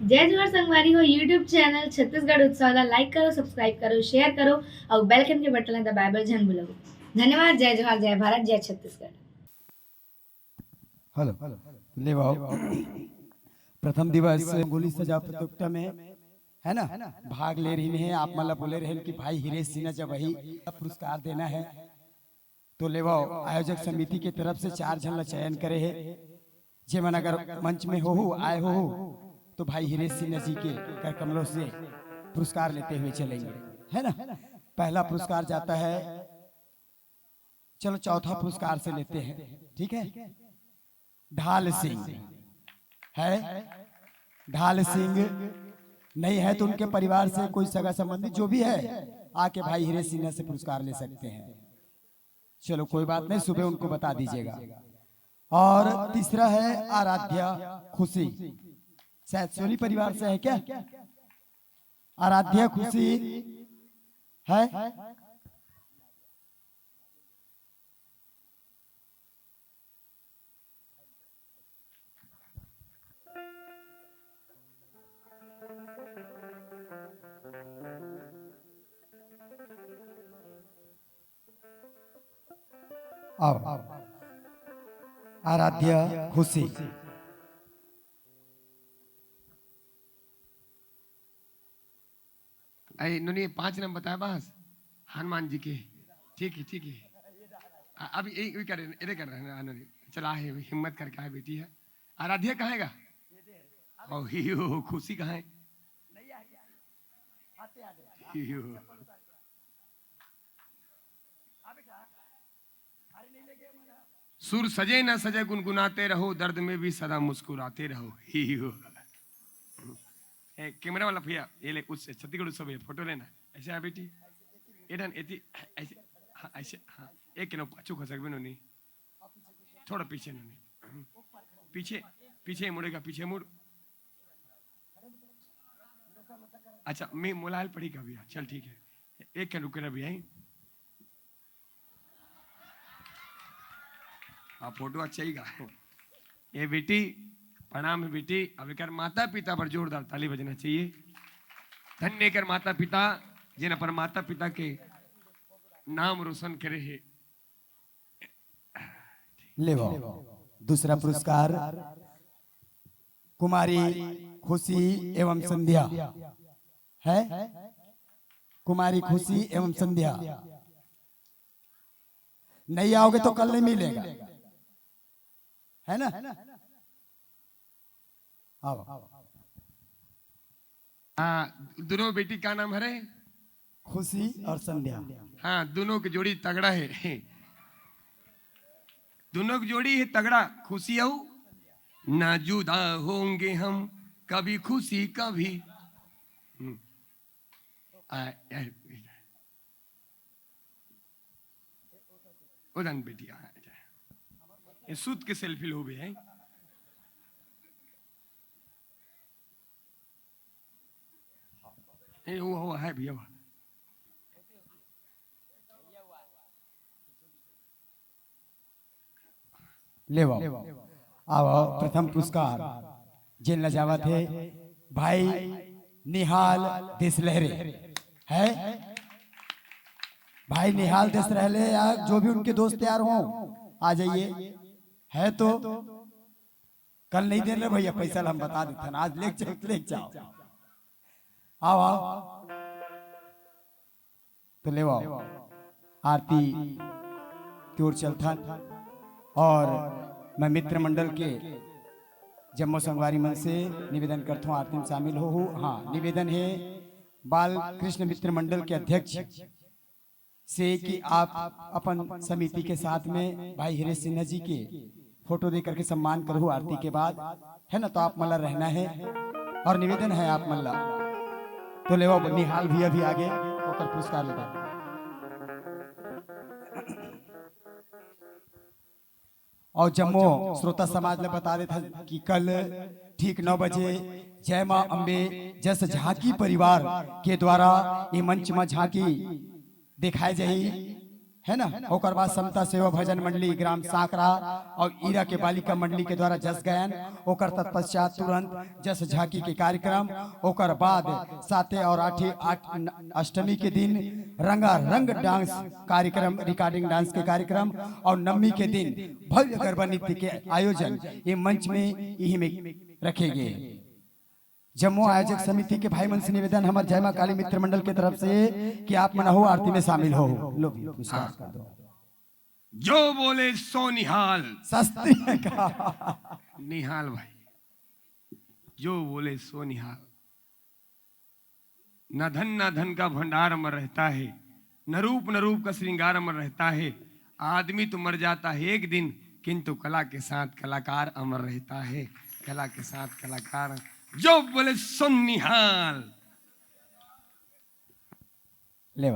जय जोहर संगवारी हो यूट्यूब चैनल छत्तीसगढ़ उत्सव ला लाइक करो, सब्सक्राइब करो, शेयर करो और बेल आइकन के बटन ला दबाए झन भूलो। धन्यवाद। जय जोहर, जय भारत, जय छत्तीसगढ़। हेलो ले वाओ प्रथम दिवस रंगोली सजा प्रतियोगिता में है ना भाग ले रही है। आप मतलब बोले रहे कि भाई हिरेश सिन्हा जब वही पुरस्कार देना है तो ले वाओ आयोजक समिति की तरफ से 4 जन ला चयन करे है। जे मन अगर मंच में हो आए हो तो भाई हिरेश सिन्हा जी के कर कमलों से पुरस्कार लेते हुए चलेंगे, है ना। पहला पुरस्कार जाता है, चलो चौथा पुरस्कार से लेते हैं, ठीक है। ढाल सिंह है, ढाल सिंह नहीं है तो उनके परिवार से कोई सगा संबंधी जो भी है आके भाई हिरेश सिन्हा से पुरस्कार ले सकते हैं। चलो कोई बात नहीं, सुबह उनको बता दीजिएगा। और तीसरा है आराध्या खुशी, शायद सोनी परिवार से है क्या? आराध्या खुशी है, आओ आराध्या खुशी। इन्होंने 5 नाम बताया बस हनुमान जी के। ठीक है ठीक है, अभी यही कर रहे हैं इन्होंने। चला है हिम्मत करके आए बेटी है। आराध्या कहेगा और ही खुशी कहाँ है? सुर सजे न सजे गुनगुनाते रहो, दर्द में भी सदा मुस्कुराते रहो। ही हो कैमरा वाला भैया ये ले उस छत्तीसगढ़ उत्सव फोटो लेना। ऐसे है बेटी, एडन एती ऐसे, हाँ ऐसे, हाँ एक किलो पाछू खसक भी नहीं, थोड़ा पीछे नहीं, पीछे पीछे मुड़ेगा, पीछे मुड़। अच्छा मैं मोलाल पड़ी का भैया, चल ठीक है, एक के रुके ना भैया। हाँ फोटो अच्छा ही गा। ये बेटी प्रणाम है बेटी। अब कर माता पिता पर जोरदार ताली बजना चाहिए। धन्य कर माता पिता जिन पर माता पिता के नाम रोशन करे है। ले दूसरा पुरस्कार कुमारी खुशी एवं संध्या है, कुमारी खुशी एवं संध्या। नहीं आओगे तो कल नहीं मिलेगा, है ना। दोनों बेटी का नाम है? खुशी और संध्या। हाँ दोनों की जोड़ी तगड़ा है, दोनों की जोड़ी है तगड़ा। खुशी आओ ना जुदा होंगे हम कभी, खुशी कभी। उदन बेटी ये सूत के सेल्फी लो भी है। वो है भैया, ले आओ प्रथम पुरस्कार जिन लजावा थे भाई निहाल देशलहरे है। भाई निहाल देशलहरे या जो भी उनके दोस्त यार हो आ जाइए। है तो कल नहीं दे रहे भैया पैसा, हम बता देते आज ले जाओ। आओ आओ तो ले आओ आरती की ओर चलता। और मैं मित्र मंडल के जम्मू संगवारी मन से निवेदन करता हूँ आरती में शामिल हो। हाँ निवेदन है बाल कृष्ण मित्र मंडल के अध्यक्ष से कि आप अपन समिति के साथ में भाई हिरेश सिन्हा जी के फोटो दे करके सम्मान करो आरती के बाद, है ना। तो आप मल्ला रहना है और निवेदन है आप मल्ला तो ले निहाल भी अभी आगे होकर पुरस्कार लेगा। और जम्मू श्रोता समाज ने बता देता कि कल ठीक 9 बजे जय मां अम्बे जस झांकी परिवार के द्वारा ये मंच में झांकी दिखाई जाई, है ना। ओकर बाद समता सेवा भजन मंडली ग्राम सांकरा और ईरा के बालिका मंडली के द्वारा जस गायन, ओकर तत्पश्चात तुरंत जस झांकी के कार्यक्रम, ओकर बाद 7 और 8 अष्टमी के दिन रंगारंग डांस कार्यक्रम, रिकॉर्डिंग डांस के कार्यक्रम, और नवमी के दिन भव्य गरबा नृत्य के आयोजन ये मंच में यही में रखे गए। जम्मू आयोजक समिति के भाई मन से निवेदन हमारे जय मां काली मित्र मंडल की तरफ से कि आप मना हो आरती में शामिल हो। लो नमस्कार कर दो। जो बोले सो निहाल। सस्ती का निहाल भाई, जो बोले सो निहाल। न धन का भंडार अमर रहता है, न रूप का श्रृंगार अमर रहता है। आदमी तो मर जाता है एक दिन, किंतु कला के साथ कलाकार अमर रहता है। कला के साथ कलाकार, जो बोले सो निहाल। ले